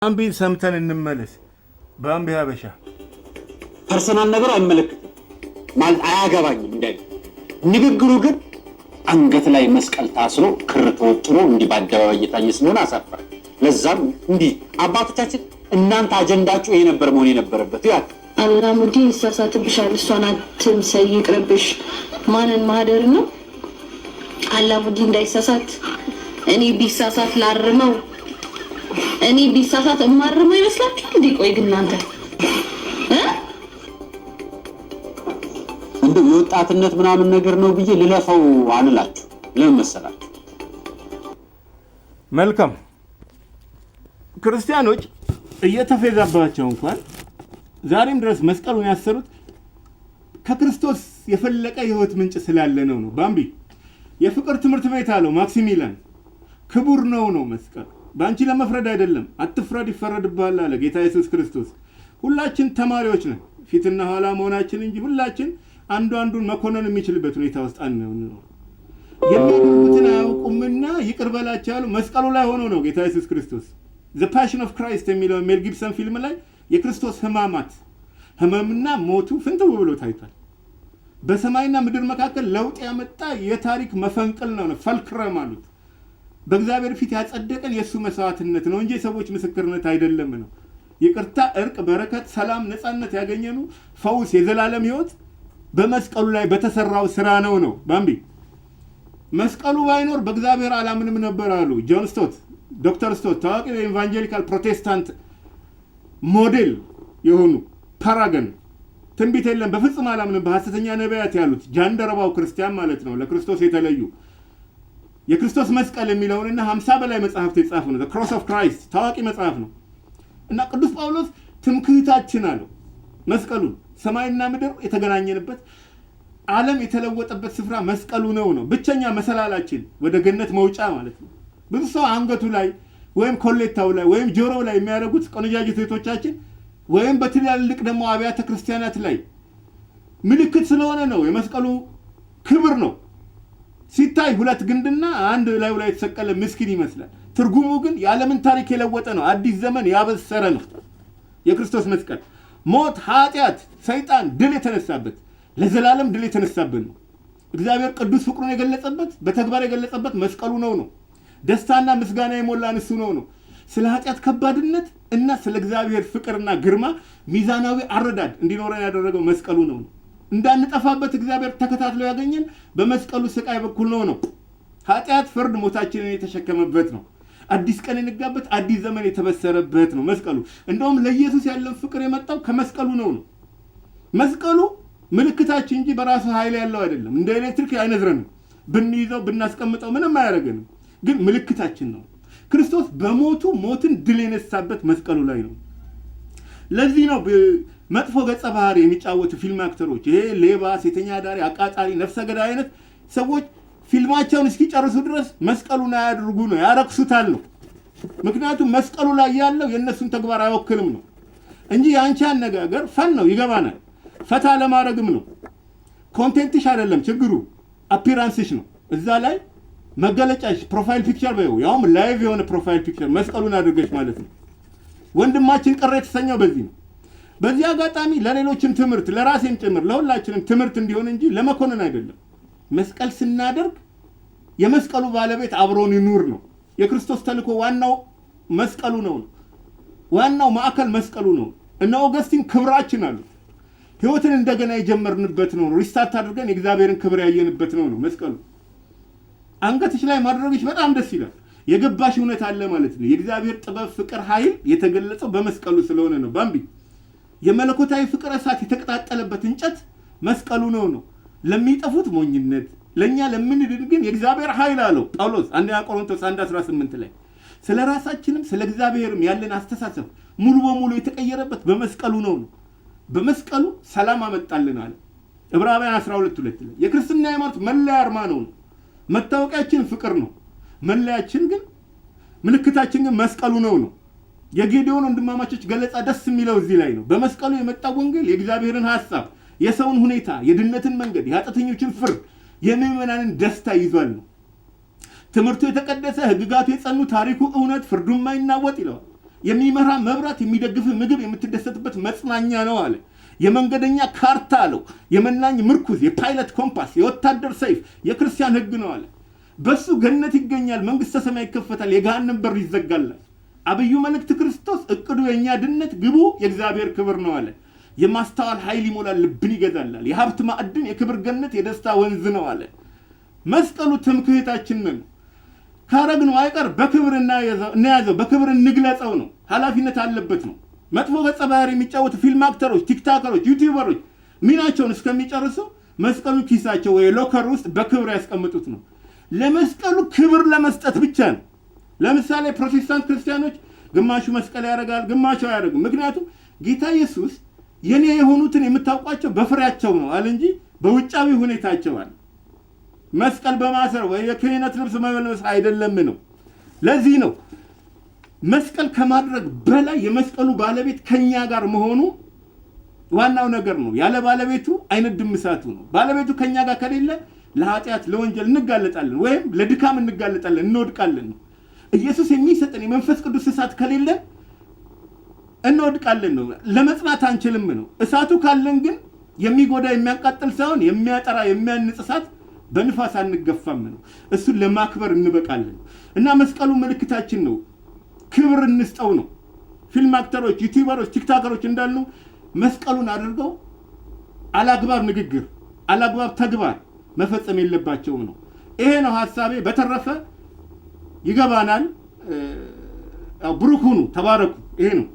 አንቢን ሰምተን እንመለስ። ባምቢ ሀበሻ ፐርሰናል ነገር አይመለከትም ማለት አያገባኝም። ንግግሩ ግን አንገት ላይ መስቀል ታስሮ ክር ተወጥሮ እንዲህ በአደባባይ እየታየ ስለሆነ አሳፈረ። ለዛም እንዲህ አባቶቻችን እናንተ አጀንዳችሁ ይሄ ነበር መሆን የነበረበት። ያክ አላሙዲ ይሳሳትብሻል፣ እሷን አትምሰይ፣ ይቅርብሽ። ማንን ማህደር ነው አላሙዲ እንዳይሳሳት? እኔ ቢሳሳት ላርመው፣ እኔ ቢሳሳት እማርመው ይመስላችኋል እንዴ? ቆይ ግን እናንተ እንዴ የወጣትነት ምናምን ነገር ነው ብዬ ልለፈው አልላችሁ። ለምን መሰላችሁ? መልካም ክርስቲያኖች እየተፈዛባቸው እንኳን ዛሬም ድረስ መስቀሉን ያሰሩት ከክርስቶስ የፈለቀ የህይወት ምንጭ ስላለ ነው። ባምቢ የፍቅር ትምህርት ቤት አለው ማክሲሚላን። ክቡር ነው መስቀል። ባንቺ ለመፍረድ አይደለም፣ አትፍረድ ይፈረድብሃል አለ ጌታ ኢየሱስ ክርስቶስ። ሁላችን ተማሪዎች ነን፣ ፊትና ኋላ መሆናችን እንጂ ሁላችን አንዱን መኮነን የሚችልበት ሁኔታ ውስጥ አንነው። የሚያደርጉትን አያውቁምና ይቅር በላቸው ያለው መስቀሉ ላይ ሆኖ ነው ጌታ ኢየሱስ ክርስቶስ። The Passion of Christ የሚለው ሜል ጊብሰን ፊልም ላይ የክርስቶስ ህመምና ሞቱ ፍንትው ብሎ ታይቷል። በሰማይና ምድር መካከል ለውጥ ያመጣ የታሪክ መፈንቅል ነው። ፈልክረም አሉት። በእግዚአብሔር ፊት ያጸደቀን የሱ መስዋዕትነት ነው እንጂ የሰዎች ምስክርነት አይደለም ነው። ይቅርታ፣ እርቅ፣ በረከት፣ ሰላም፣ ነፃነት ያገኘኑ ፈውስ፣ የዘላለም ህይወት በመስቀሉ ላይ በተሰራው ስራ ነው። ባምቢ መስቀሉ ባይኖር በእግዚአብሔር አላምንም ነበር አሉ ጆን ስቶት፣ ዶክተር ስቶት ታዋቂ የኢቫንጀሊካል ፕሮቴስታንት ሞዴል የሆኑ ፓራገን። ትንቢት የለም በፍጹም አላምንም በሐሰተኛ ነቢያት ያሉት ጃንደረባው ክርስቲያን ማለት ነው። ለክርስቶስ የተለዩ የክርስቶስ መስቀል የሚለውንና 50 በላይ መጽሐፍት የጻፉ ነው። The Cross of Christ ታዋቂ መጽሐፍ ነው። እና ቅዱስ ጳውሎስ ትምክህታችን አለው መስቀሉን። ሰማይና ምድር የተገናኘንበት ዓለም የተለወጠበት ስፍራ መስቀሉ ነው። ብቸኛ መሰላላችን ወደ ገነት መውጫ ማለት ነው። ብዙ ሰው አንገቱ ላይ ወይም ኮሌታው ላይ ወይም ጆሮው ላይ የሚያደርጉት ቆነጃጅት ሴቶቻችን ወይም በትላልቅ ደግሞ አብያተ ክርስቲያናት ላይ ምልክት ስለሆነ ነው። የመስቀሉ ክብር ነው። ሲታይ ሁለት ግንድና አንድ ላይ የተሰቀለ ምስኪን ይመስላል። ትርጉሙ ግን የዓለምን ታሪክ የለወጠ ነው። አዲስ ዘመን ያበሰረ ነው። የክርስቶስ መስቀል ሞት፣ ኃጢአት፣ ሰይጣን ድል የተነሳበት ለዘላለም ድል የተነሳበት ነው። እግዚአብሔር ቅዱስ ፍቅሩን የገለጸበት በተግባር የገለጸበት መስቀሉ ነው። ደስታና ምስጋና የሞላን እሱ ነው። ስለ ኃጢአት ከባድነት እና ስለ እግዚአብሔር ፍቅርና ግርማ ሚዛናዊ አረዳድ እንዲኖረን ያደረገው መስቀሉ ነው። እንዳንጠፋበት እግዚአብሔር ተከታትሎ ያገኘን በመስቀሉ ስቃይ በኩል ነው። ኃጢአት፣ ፍርድ፣ ሞታችንን የተሸከመበት ነው። አዲስ ቀን የነጋበት አዲስ ዘመን የተበሰረበት ነው መስቀሉ። እንደውም ለኢየሱስ ያለን ፍቅር የመጣው ከመስቀሉ ነው። መስቀሉ ምልክታችን እንጂ በራሱ ኃይል ያለው አይደለም። እንደ ኤሌክትሪክ አይነዝረንም። ብንይዘው ብናስቀምጠው ምንም አያደርገንም። ግን ምልክታችን ነው። ክርስቶስ በሞቱ ሞትን ድል የነሳበት መስቀሉ ላይ ነው። ለዚህ ነው መጥፎ ገጸ ባህሪ የሚጫወቱ ፊልም አክተሮች ይሄ ሌባ፣ ሴተኛ አዳሪ፣ አቃጣሪ፣ ነፍሰ ገዳይ አይነት ሰዎች ፊልማቸውን እስኪጨርሱ ድረስ መስቀሉን አያድርጉ ነው፣ ያረክሱታል ነው። ምክንያቱም መስቀሉ ላይ ያለው የእነሱን ተግባር አይወክልም ነው እንጂ የአንቺ አነጋገር ፈን ነው፣ ይገባናል። ፈታ ለማድረግም ነው። ኮንቴንትሽ አይደለም ችግሩ፣ አፒራንስሽ ነው። እዛ ላይ መገለጫሽ ፕሮፋይል ፒክቸር በይው፣ ያውም ላይቭ የሆነ ፕሮፋይል ፒክቸር መስቀሉን አድርገሽ ማለት ነው። ወንድማችን ቅር የተሰኘው በዚህ ነው። በዚህ አጋጣሚ ለሌሎችም ትምህርት፣ ለራሴም ጭምር ለሁላችንም ትምህርት እንዲሆን እንጂ ለመኮንን አይደለም። መስቀል ስናደርግ የመስቀሉ ባለቤት አብሮን ይኑር ነው። የክርስቶስ ተልእኮ ዋናው መስቀሉ ነው። ዋናው ማዕከል መስቀሉ ነው። እነ ኦገስቲን ክብራችን አሉ። ህይወትን እንደገና የጀመርንበት ነው። ሪስታርት አድርገን የእግዚአብሔርን ክብር ያየንበት ነው መስቀሉ። አንገትሽ ላይ ማድረግሽ በጣም ደስ ይላል። የገባሽ እውነት አለ ማለት ነው። የእግዚአብሔር ጥበብ፣ ፍቅር፣ ኃይል የተገለጸው በመስቀሉ ስለሆነ ነው። ባምቢ የመለኮታዊ ፍቅር እሳት የተቀጣጠለበት እንጨት መስቀሉ ነው። ለሚጠፉት ሞኝነት፣ ለኛ ለምንድን ግን የእግዚአብሔር ኃይል አለው ጳውሎስ አንደኛ ቆሮንቶስ 1:18 ላይ። ስለ ራሳችንም ስለ እግዚአብሔርም ያለን አስተሳሰብ ሙሉ በሙሉ የተቀየረበት በመስቀሉ ነው። በመስቀሉ ሰላም አመጣልን አለ ዕብራውያን 12:2 ላይ። የክርስትና ሃይማኖት መለያ አርማ ነው። መታወቂያችን ፍቅር ነው። መለያችን ግን ምልክታችን ግን መስቀሉ ነው። የጌዲዮን ወንድማማቾች ገለጻ ደስ የሚለው እዚህ ላይ ነው። በመስቀሉ የመጣው ወንጌል የእግዚአብሔርን ሐሳብ፣ የሰውን ሁኔታ፣ የድነትን መንገድ፣ የኃጢአተኞችን ፍርድ፣ የምዕመናንን ደስታ ይዟል ነው። ትምህርቱ የተቀደሰ፣ ህግጋቱ የጸኑ፣ ታሪኩ እውነት፣ ፍርዱ የማይናወጥ ይለዋል። የሚመራ መብራት፣ የሚደግፍ ምግብ፣ የምትደሰትበት መጽናኛ ነው አለ። የመንገደኛ ካርታ አለው። የመናኝ ምርኩዝ፣ የፓይለት ኮምፓስ፣ የወታደር ሰይፍ፣ የክርስቲያን ሕግ ነው አለ። በሱ ገነት ይገኛል፣ መንግስተ ሰማይ ይከፈታል፣ የገሃነም በር ይዘጋላል። አብዩ መልእክት ክርስቶስ፣ እቅዱ የእኛ ድነት፣ ግቡ የእግዚአብሔር ክብር ነው አለ። የማስተዋል ኃይል ይሞላል፣ ልብን ይገዛላል። የሀብት ማዕድን፣ የክብር ገነት፣ የደስታ ወንዝ ነው አለ። መስቀሉ ትምክህታችን ነው። ካረግነው አይቀር በክብር እናያዘው፣ በክብር እንግለጸው ነው። ኃላፊነት አለበት ነው። መጥፎ ገጸ ባህሪ የሚጫወቱ ፊልም አክተሮች፣ ቲክታከሮች፣ ዩቲዩበሮች ሚናቸውን እስከሚጨርሱ መስቀሉ ኪሳቸው ወይ ሎከር ውስጥ በክብር ያስቀምጡት ነው። ለመስቀሉ ክብር ለመስጠት ብቻ ነው። ለምሳሌ ፕሮቴስታንት ክርስቲያኖች ግማሹ መስቀል ያደርጋል፣ ግማሹ አያደርግም። ምክንያቱም ጌታ ኢየሱስ የኔ የሆኑትን የምታውቋቸው በፍሬያቸው ነው አለ እንጂ በውጫዊ ሁኔታቸው አለ። መስቀል በማሰር ወይ የክህነት ልብስ መልበስ አይደለም ነው። ለዚህ ነው መስቀል ከማድረግ በላይ የመስቀሉ ባለቤት ከኛ ጋር መሆኑ ዋናው ነገር ነው። ያለ ባለቤቱ አይነድም እሳቱ ነው። ባለቤቱ ከኛ ጋር ከሌለ ለኃጢአት ለወንጀል እንጋለጣለን፣ ወይም ለድካም እንጋለጣለን፣ እንወድቃለን ነው። ኢየሱስ የሚሰጠን የመንፈስ ቅዱስ እሳት ከሌለን እንወድቃለን ነው። ለመጽናት አንችልም ነው። እሳቱ ካለን ግን የሚጎዳ የሚያቃጥል ሳይሆን የሚያጠራ የሚያንጽ እሳት በንፋስ አንገፋም ነው። እሱን ለማክበር እንበቃለን እና መስቀሉ ምልክታችን ነው። ክብር እንስጠው ነው። ፊልም አክተሮች፣ ዩቲዩበሮች፣ ቲክታከሮች እንዳሉ መስቀሉን አድርገው አላግባብ ንግግር፣ አላግባብ ተግባር መፈጸም የለባቸውም ነው። ይሄ ነው ሐሳቤ። በተረፈ ይገባናል። ብሩክ ሁኑ፣ ተባረኩ። ይሄ ነው።